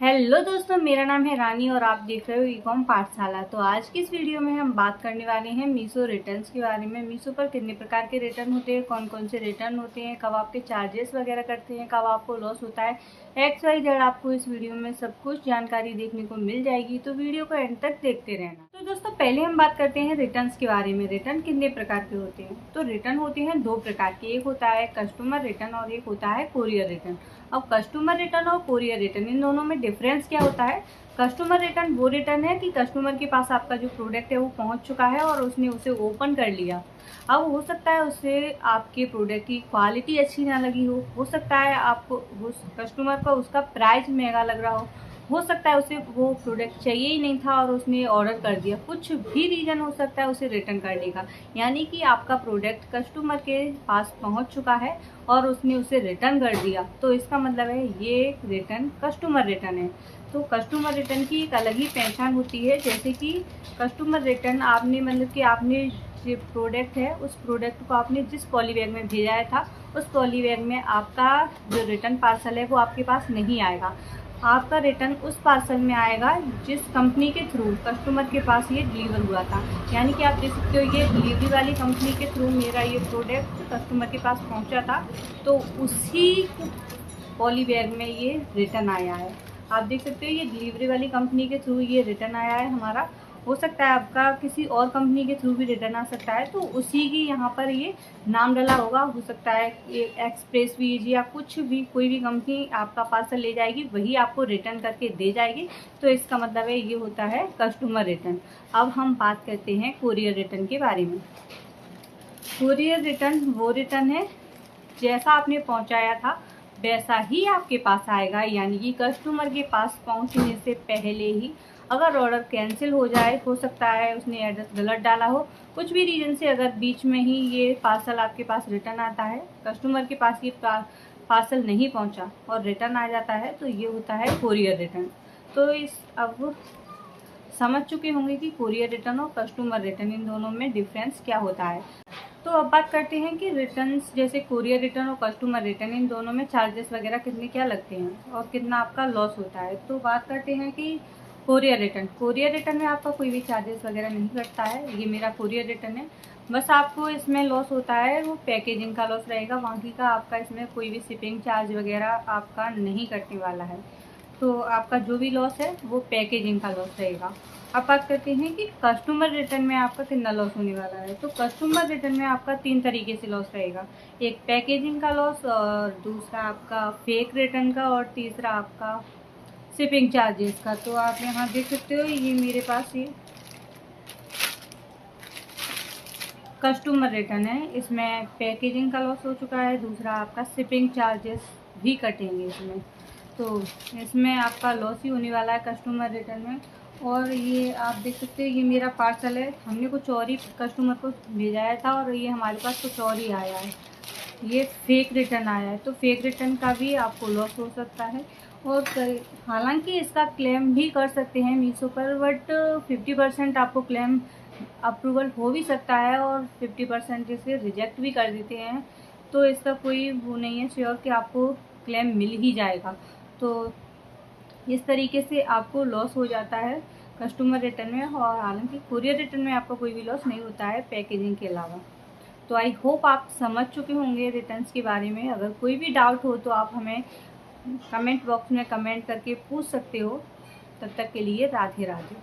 Hello दोस्तों, मेरा नाम है रानी और आप देख रहे हो ई-कॉम पाठशाला। तो आज की इस वीडियो में हम बात करने वाले हैं मीशो रिटर्न्स के बारे में। मीशो पर कितने प्रकार के रिटर्न होते हैं, कौन कौन से रिटर्न होते हैं, कब आपके चार्जेस वगैरह करते हैं, कब आपको लॉस होता है, XYZ आपको इस वीडियो में सब कुछ जानकारी देखने को मिल जाएगी। तो वीडियो को एंड तक देखते रहना। तो दोस्तों, पहले हम बात करते हैं रिटर्न्स के बारे में। रिटर्न कितने प्रकार के होते हैं? तो रिटर्न होते हैं दो प्रकार के, एक होता है कस्टमर रिटर्न और एक होता है कोरियर रिटर्न। अब कस्टमर रिटर्न और कोरियर रिटर्न, इन दोनों में डिफरेंस क्या होता है? कस्टमर रिटर्न वो रिटर्न है कि कस्टमर के पास आपका जो प्रोडक्ट है वो पहुंच चुका है और उसने उसे ओपन कर लिया। अब हो सकता है उससे आपके प्रोडक्ट की क्वालिटी अच्छी ना लगी हो सकता है आपको उस कस्टमर को उसका प्राइस महंगा लग रहा हो सकता है उसे वो प्रोडक्ट चाहिए ही नहीं था और उसने ऑर्डर कर दिया। कुछ भी रीज़न हो सकता है उसे रिटर्न करने का, यानी कि आपका प्रोडक्ट कस्टमर के पास पहुंच चुका है और उसने उसे रिटर्न कर दिया। तो इसका मतलब है ये रिटर्न कस्टमर रिटर्न है। तो कस्टमर रिटर्न की एक अलग ही पहचान होती है। जैसे कि कस्टमर रिटर्न आपने मतलब कि आपने जो प्रोडक्ट है उस प्रोडक्ट को आपने जिस पॉली बैग में भेजा था उस पॉली बैग में आपका जो रिटर्न पार्सल है वो आपके पास नहीं आएगा। आपका रिटर्न उस पार्सल में आएगा जिस कंपनी के थ्रू कस्टमर के पास ये डिलीवर हुआ था। यानी कि आप देख सकते हो ये डिलीवरी वाली कंपनी के थ्रू मेरा ये प्रोडक्ट कस्टमर के पास पहुंचा था, तो उसी पॉली बैग में ये रिटर्न आया है। आप देख सकते हो ये डिलीवरी वाली कंपनी के थ्रू ये रिटर्न आया है हमारा। हो सकता है आपका किसी और कंपनी के थ्रू भी रिटर्न आ सकता है, तो उसी की यहाँ पर ये नाम डला होगा। हो सकता है एक्सप्रेस वीज या कुछ भी कोई भी कंपनी आपका पार्सल ले जाएगी वही आपको रिटर्न करके दे जाएगी। तो इसका मतलब है ये होता है कस्टमर रिटर्न। अब हम बात करते हैं कोरियर रिटर्न के बारे में। कोरियर रिटर्न वो रिटर्न है जैसा आपने पहुंचाया था वैसा ही आपके पास आएगा, यानी कि कस्टमर के पास पहुंचने से पहले ही अगर ऑर्डर कैंसिल हो जाए, हो सकता है उसने एड्रेस गलत डाला हो, कुछ भी रीज़न से अगर बीच में ही ये पार्सल आपके पास रिटर्न आता है, कस्टमर के पास ये पार्सल नहीं पहुंचा और रिटर्न आ जाता है, तो ये होता है कोरियर रिटर्न। तो इस अब समझ चुके होंगे कि कोरियर रिटर्न और कस्टमर रिटर्न इन दोनों में डिफरेंस क्या होता है। तो अब बात करते हैं कि रिटर्न्स जैसे कोरियर रिटर्न और कस्टमर रिटर्न इन दोनों में चार्जेस वगैरह कितने क्या लगते हैं और कितना आपका लॉस होता है। तो बात करते हैं कि कोरियर रिटर्न में आपका कोई भी चार्जेस वगैरह नहीं कटता है। ये मेरा कोरियर रिटर्न है। बस आपको इसमें लॉस होता है वो पैकेजिंग का लॉस रहेगा, बाकी का आपका इसमें कोई भी शिपिंग चार्ज वगैरह आपका नहीं कटने वाला है। तो आपका जो भी लॉस है वो पैकेजिंग का लॉस रहेगा। अब बात करते हैं कि कस्टमर रिटर्न में आपका कितना लॉस होने वाला है। तो कस्टमर रिटर्न में आपका 3 तरीके से लॉस रहेगा, एक पैकेजिंग का लॉस और दूसरा आपका फेक रिटर्न का और तीसरा आपका शिपिंग चार्जेस का। तो आप यहाँ देख सकते हो ये मेरे पास ये कस्टमर रिटर्न है, इसमें पैकेजिंग का लॉस हो चुका है, दूसरा आपका शिपिंग चार्जेस भी कटेंगे इसमें। तो इसमें आपका लॉस ही होने वाला है कस्टमर रिटर्न में। और ये आप देख सकते हैं ये मेरा पार्सल है, हमने कुछ और ही कस्टमर को भेजाया था और ये हमारे पास कुछ और ही आया है, ये फेक रिटर्न आया है। तो फेक रिटर्न का भी आपको लॉस हो सकता है और हालांकि इसका क्लेम भी कर सकते हैं मीशो पर, बट 50% आपको क्लेम अप्रूवल हो भी सकता है और 50% इसे रिजेक्ट भी कर देते हैं। तो इसका कोई वो नहीं है श्योर कि आपको क्लेम मिल ही जाएगा। तो इस तरीके से आपको लॉस हो जाता है कस्टमर रिटर्न में, और हालांकि कुरियर रिटर्न में आपका कोई भी लॉस नहीं होता है पैकेजिंग के अलावा। तो आई होप आप समझ चुके होंगे रिटर्न्स के बारे में। अगर कोई भी डाउट हो तो आप हमें कमेंट बॉक्स में कमेंट करके पूछ सकते हो। तब तक के लिए राधे राधे।